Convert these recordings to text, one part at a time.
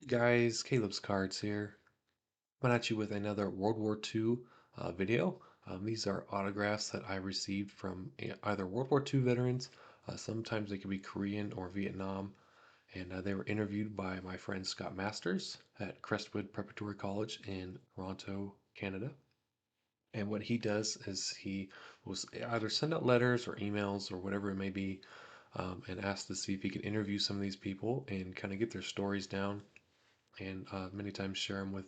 Guys, Caleb's Cards here. Coming at you with another World War II video. These are autographs that I received from either World War II veterans, sometimes they could be Korean or Vietnam, and they were interviewed by my friend Scott Masters at Crestwood Preparatory College in Toronto, Canada. And what he does is he will either send out letters or emails or whatever it may be, and ask to see if he can interview some of these people and kind of get their stories down and many times share them with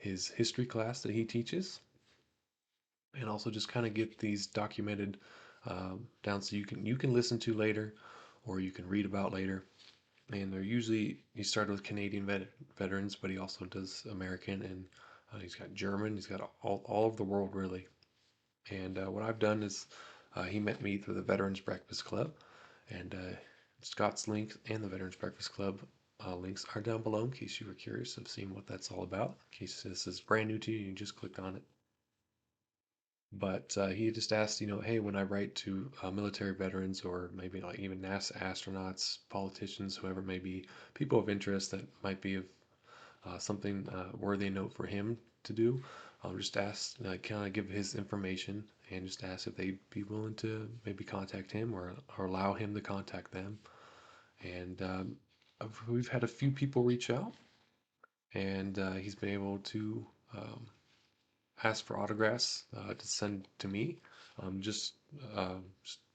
his history class that he teaches, and also just kind of get these documented down so you can listen to later, or you can read about later. And they're usually he started with Canadian veterans, but he also does American, and he's got German. He's got all of the world really. And what I've done is he met me through the Veterans Breakfast Club, and Scott's link and the Veterans Breakfast Club links are down below in case you were curious of seeing what that's all about. In case this is brand new to you, you just clicked on it. But he just asked, hey, when I write to military veterans or maybe like even NASA astronauts, politicians, whoever it may be, people of interest that might be of something worthy note for him to do, I'll just ask, kind of give his information and just ask if they'd be willing to maybe contact him or allow him to contact them. And we've had a few people reach out, and he's been able to ask for autographs to send to me. Just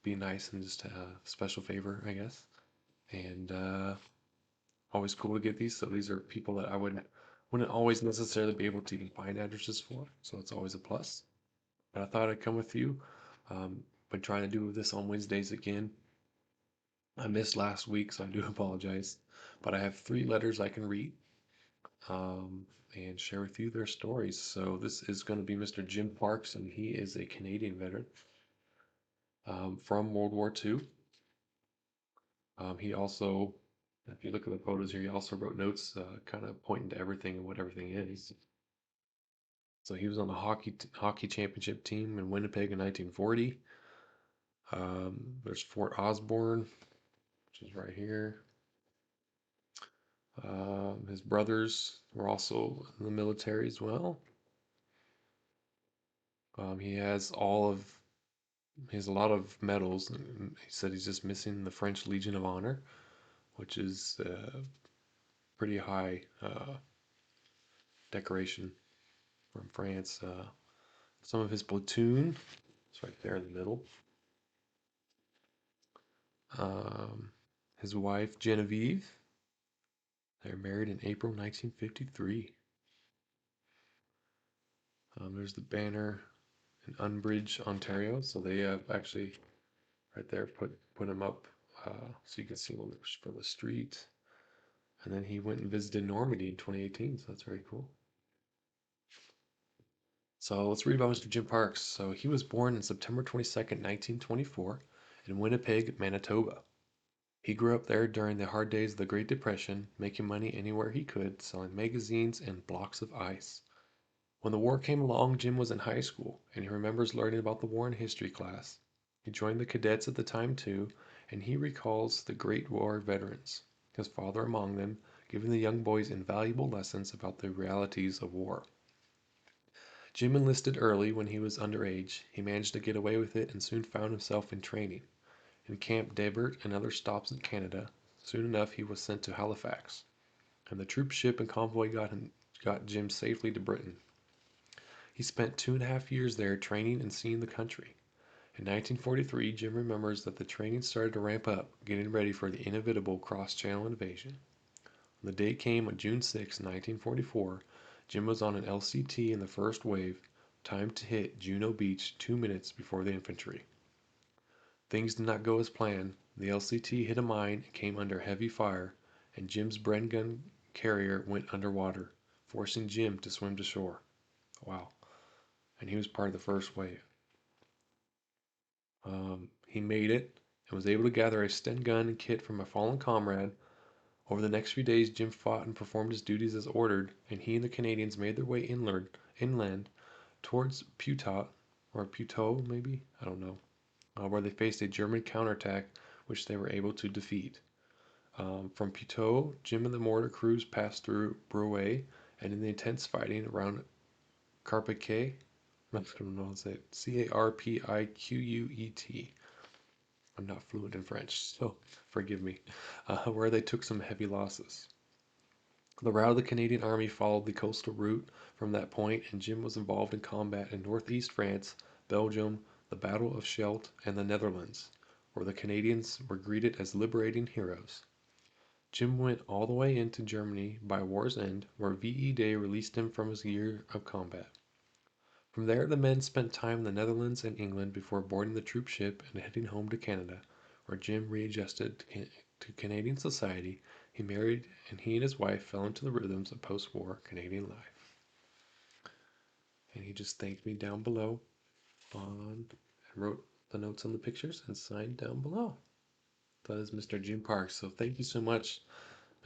be nice and just a special favor, I guess. And always cool to get these. So these are people that I wouldn't always necessarily be able to even find addresses for. So it's always a plus. But I thought I'd come with you. Been trying to do this on Wednesdays again. I missed last week, so I do apologize. But I have 3 letters I can read and share with you their stories. So this is going to be Mr. Jim Parks, and he is a Canadian veteran from World War II. He also, if you look at the photos here, he also wrote notes kind of pointing to everything and what everything is. So he was on the hockey championship team in Winnipeg in 1940. There's Fort Osborne, which is right here. His brothers were also in the military as well. He has a lot of medals. He said he's just missing the French Legion of Honor, which is pretty high decoration from France. Some of his platoon, it's right there in the middle. Um, his wife Genevieve, they're married in April 1953. There's the banner in Unbridge, Ontario. So they have actually right there put him up so you can see him from the street. And then he went and visited Normandy in 2018, so that's very cool. So let's read about Mr. Jim Parks. So he was born on September 22nd, 1924, in Winnipeg, Manitoba. He grew up there during the hard days of the Great Depression, making money anywhere he could, selling magazines and blocks of ice. When the war came along, Jim was in high school, and he remembers learning about the war in history class. He joined the cadets at the time too, and he recalls the Great War veterans, his father among them, giving the young boys invaluable lessons about the realities of war. Jim enlisted early when he was underage. He managed to get away with it and soon found himself in training. In Camp Debert and other stops in Canada, soon enough he was sent to Halifax, and the troop ship and convoy got Jim safely to Britain. He spent 2.5 years there training and seeing the country. In 1943, Jim remembers that the training started to ramp up, getting ready for the inevitable cross-channel invasion. When the day came on June 6, 1944, Jim was on an LCT in the first wave, timed to hit Juno Beach 2 minutes before the infantry. Things did not go as planned. The LCT hit a mine and came under heavy fire, and Jim's Bren gun carrier went underwater, forcing Jim to swim to shore. Wow. And he was part of the first wave. He made it and was able to gather a Sten gun and kit from a fallen comrade. Over the next few days, Jim fought and performed his duties as ordered, and he and the Canadians made their way inland towards Putot, or Puteaux maybe, I don't know, where they faced a German counterattack which they were able to defeat. From Puteaux, Jim and the mortar crews passed through Brouet, and in the intense fighting around Carpiquet, I don't know how to say it, Carpiquet. I'm not fluent in French, so forgive me, where they took some heavy losses. The route of the Canadian Army followed the coastal route from that point, and Jim was involved in combat in northeast France, Belgium, the Battle of Scheldt, and the Netherlands, where the Canadians were greeted as liberating heroes. Jim went all the way into Germany by war's end, where VE Day released him from his year of combat. From there, the men spent time in the Netherlands and England before boarding the troop ship and heading home to Canada, where Jim readjusted to Canadian society. He married, and he and his wife fell into the rhythms of post war Canadian life. And he just thanked me down below and wrote the notes on the pictures and signed down below. That is Mr. Jim Parks. So thank you so much,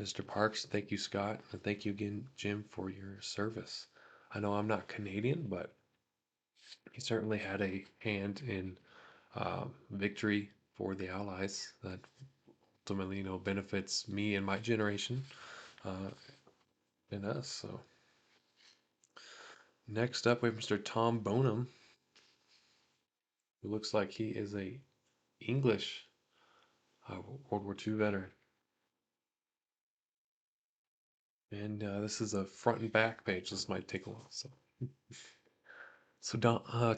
Mr. Parks. Thank you, Scott. And thank you again, Jim, for your service. I know I'm not Canadian, but he certainly had a hand in victory for the Allies that ultimately, benefits me and my generation uh, and us. So next up, we have Mr. Tom Bonham, who looks like he is a English World War II veteran. And this is a front and back page. This might take a while. So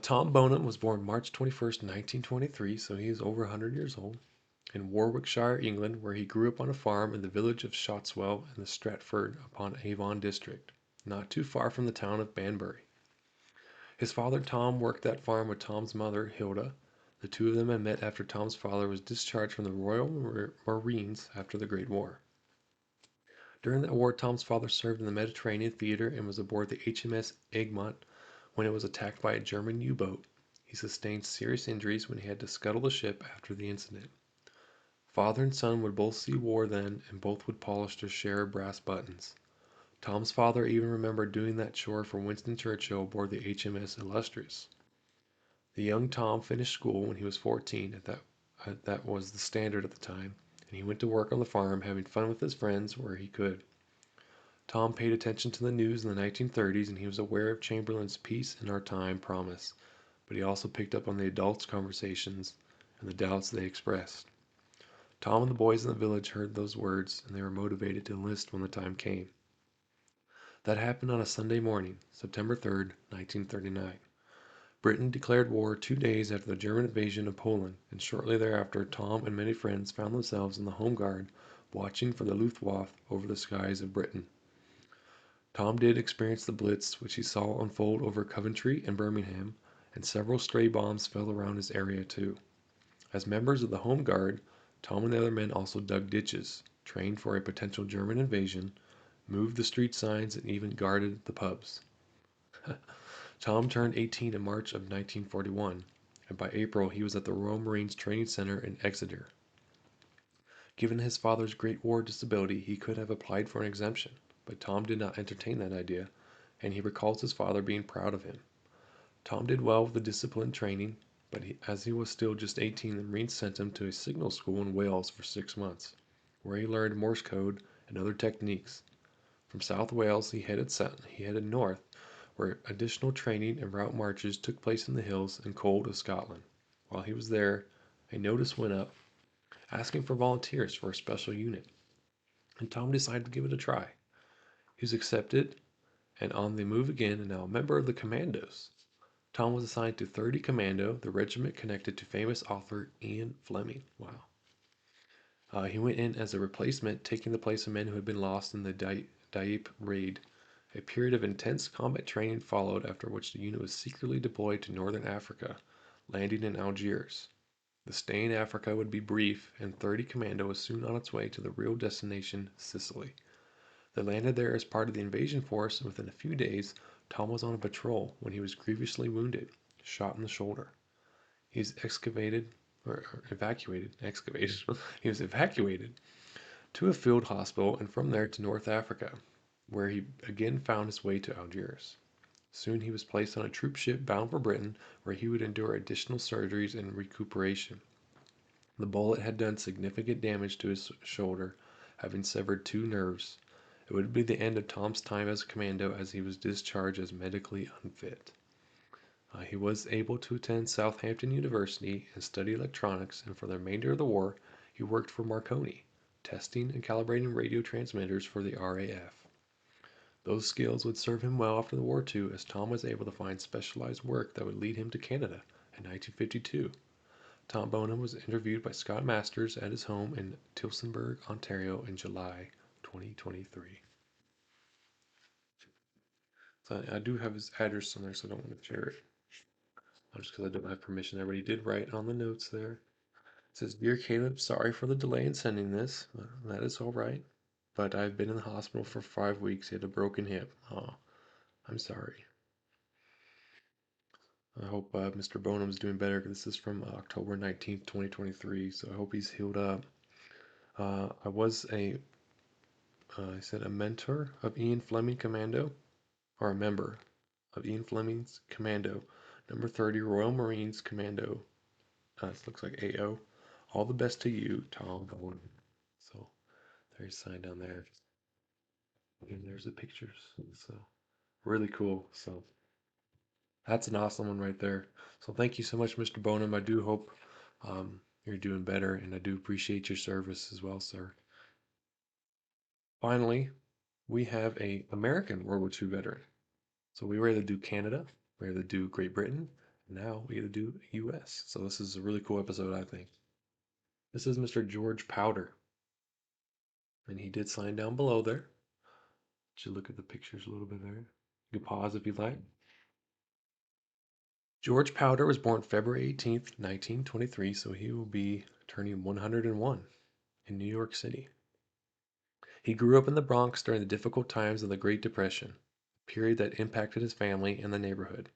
Tom Bonham was born March 21st, 1923, so he is over 100 years old, in Warwickshire, England, where he grew up on a farm in the village of Shotswell in the Stratford upon Avon district, not too far from the town of Banbury. His father Tom worked that farm with Tom's mother, Hilda. The two of them had met after Tom's father was discharged from the Royal Marines after the Great War. During that war, Tom's father served in the Mediterranean theater and was aboard the HMS Egmont when it was attacked by a German U-boat. He sustained serious injuries when he had to scuttle the ship after the incident. Father and son would both see war then, and both would polish their share of brass buttons. Tom's father even remembered doing that chore for Winston Churchill aboard the HMS Illustrious. The young Tom finished school when he was 14, that was the standard at the time, and he went to work on the farm, having fun with his friends where he could. Tom paid attention to the news in the 1930s, and he was aware of Chamberlain's Peace in Our Time promise, but he also picked up on the adults' conversations and the doubts they expressed. Tom and the boys in the village heard those words, and they were motivated to enlist when the time came. That happened on a Sunday morning, September 3rd, 1939. Britain declared war 2 days after the German invasion of Poland, and shortly thereafter Tom and many friends found themselves in the Home Guard, watching for the Luftwaffe over the skies of Britain. Tom did experience the Blitz, which he saw unfold over Coventry and Birmingham, and several stray bombs fell around his area too. As members of the Home Guard, Tom and the other men also dug ditches, trained for a potential German invasion, moved the street signs, and even guarded the pubs. Tom turned 18 in March of 1941, and by April he was at the Royal Marines Training Center in Exeter. Given his father's Great War disability, he could have applied for an exemption, but Tom did not entertain that idea, and he recalls his father being proud of him. Tom did well with the disciplined training, but as he was still just 18, the Marines sent him to a signal school in Wales for 6 months, where he learned Morse code and other techniques. From South Wales, he headed north, where additional training and route marches took place in the hills and cold of Scotland. While he was there, a notice went up asking for volunteers for a special unit, and Tom decided to give it a try. He was accepted and on the move again, and now a member of the Commandos. Tom was assigned to 30 Commando, the regiment connected to famous author Ian Fleming. Wow. He went in as a replacement, taking the place of men who had been lost in the Dieppe raid. A period of intense combat training followed, after which the unit was secretly deployed to northern Africa, landing in Algiers. The stay in Africa would be brief, and 30 Commando was soon on its way to the real destination, Sicily. They landed there as part of the invasion force, and within a few days, Tom was on a patrol when he was grievously wounded, shot in the shoulder. He was evacuated. He was evacuated to a field hospital and from there to North Africa, where he again found his way to Algiers. Soon he was placed on a troop ship bound for Britain, where he would endure additional surgeries and recuperation. The bullet had done significant damage to his shoulder, having severed two nerves. It would be the end of Tom's time as a commando as he was discharged as medically unfit. He was able to attend Southampton University and study electronics, and for the remainder of the war, he worked for Marconi, testing and calibrating radio transmitters for the RAF. Those skills would serve him well after the war, too, as Tom was able to find specialized work that would lead him to Canada in 1952. Tom Bonham was interviewed by Scott Masters at his home in Tillsonburg, Ontario in July 2023. So I do have his address on there, so I don't want to share it. Just because I don't have permission there, but he did write on the notes there. It says, Dear Caleb, sorry for the delay in sending this. That is all right. But I've been in the hospital for 5 weeks. He had a broken hip. Oh, I'm sorry. I hope Mr. Bonham's doing better. This is from October 19th, 2023. So I hope he's healed up. I was I said a mentor of Ian Fleming Commando, or a member of Ian Fleming's Commando, number 30 Royal Marines Commando. This looks like AO. All the best to you, Tom Bonham. So there's signed down there. And there's the pictures. So really cool. So that's an awesome one right there. So thank you so much, Mr. Bonham. I do hope you're doing better, and I do appreciate your service as well, sir. Finally, we have a American World War II veteran. So we were able to do Canada, we were able to do Great Britain, and now we able to do US. So this is a really cool episode, I think. This is Mr. George Powder, and he did sign down below there. Should look at the pictures a little bit there. You can pause if you like. George Powder was born February 18th, 1923, so he will be turning 101 in New York City. He grew up in the Bronx during the difficult times of the Great Depression, a period that impacted his family and the neighborhood.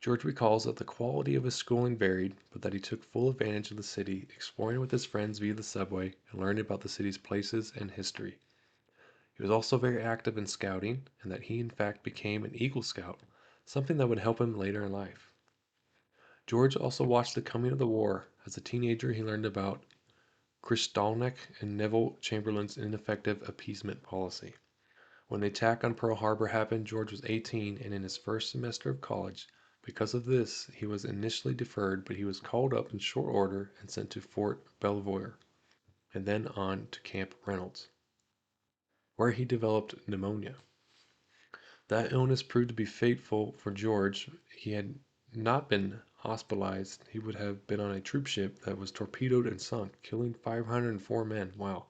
George recalls that the quality of his schooling varied, but that he took full advantage of the city, exploring with his friends via the subway and learning about the city's places and history. He was also very active in scouting, and that he in fact became an Eagle Scout, something that would help him later in life. George also watched the coming of the war. As a teenager, he learned about Kristallnacht and Neville Chamberlain's ineffective appeasement policy. When the attack on Pearl Harbor happened, George was 18 and in his first semester of college. Because of this, he was initially deferred, but he was called up in short order and sent to Fort Belvoir, and then on to Camp Reynolds, where he developed pneumonia. That illness proved to be fateful for George. He had not been hospitalized, he would have been on a troop ship that was torpedoed and sunk, killing 504 men. Wow,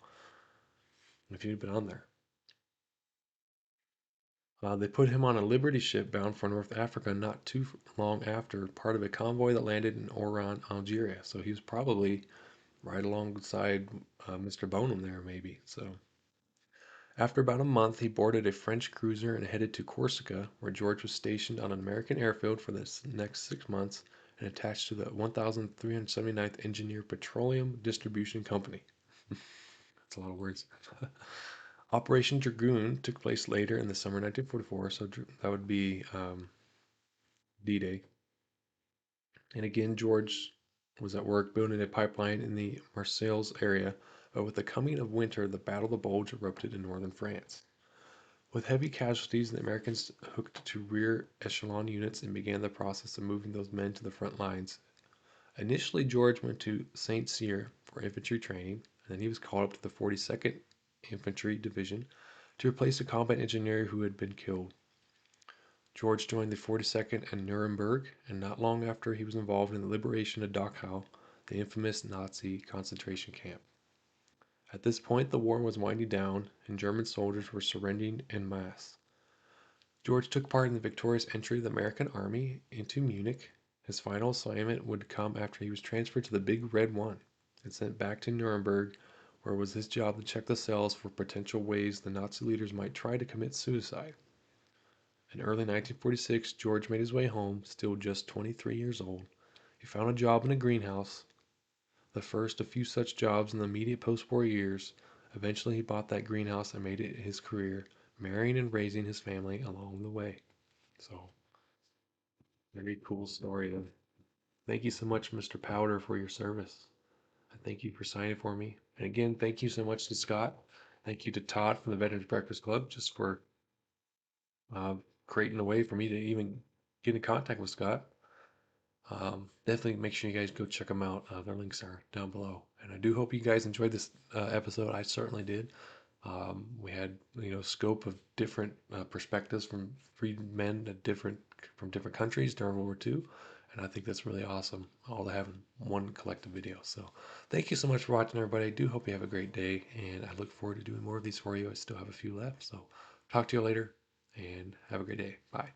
if he'd been on there. They put him on a Liberty ship bound for North Africa not too long after, part of a convoy that landed in Oran, Algeria. So he was probably right alongside Mr. Bonham there, maybe. So after about a month, he boarded a French cruiser and headed to Corsica, where George was stationed on an American airfield for the next 6 months and attached to the 1379th Engineer Petroleum Distribution Company. That's a lot of words. Operation Dragoon took place later in the summer 1944, so that would be D-Day. And again, George was at work building a pipeline in the Marseilles area, but with the coming of winter, the Battle of the Bulge erupted in northern France. With heavy casualties, the Americans hooked to rear echelon units and began the process of moving those men to the front lines. Initially, George went to St. Cyr for infantry training, and then he was called up to the 42nd Infantry Division to replace a combat engineer who had been killed. George joined the 42nd at Nuremberg, and not long after he was involved in the liberation of Dachau, the infamous Nazi concentration camp. At this point, the war was winding down, and German soldiers were surrendering en masse. George took part in the victorious entry of the American army into Munich. His final assignment would come after he was transferred to the Big Red One and sent back to Nuremberg, where it was his job to check the cells for potential ways the Nazi leaders might try to commit suicide. In early 1946, George made his way home, still just 23 years old. He found a job in a greenhouse, the first of few such jobs in the immediate post-war years. Eventually, he bought that greenhouse and made it his career, marrying and raising his family along the way. So, very cool story. And thank you so much, Mr. Powder, for your service. And thank you for signing for me. And again, thank you so much to Scott Thank you to Todd from the Veterans Breakfast Club just for uh, creating a way for me to even get in contact with Scott. Definitely make sure you guys go check them out. Their links are down below. And I do hope you guys enjoyed this episode. I certainly did. We had scope of different perspectives from freed men at from different countries during World War II, and I think that's really awesome. All to have in one collective video. So thank you so much for watching, everybody. I do hope you have a great day, and I look forward to doing more of these for you. I still have a few left. So talk to you later, and have a great day. Bye.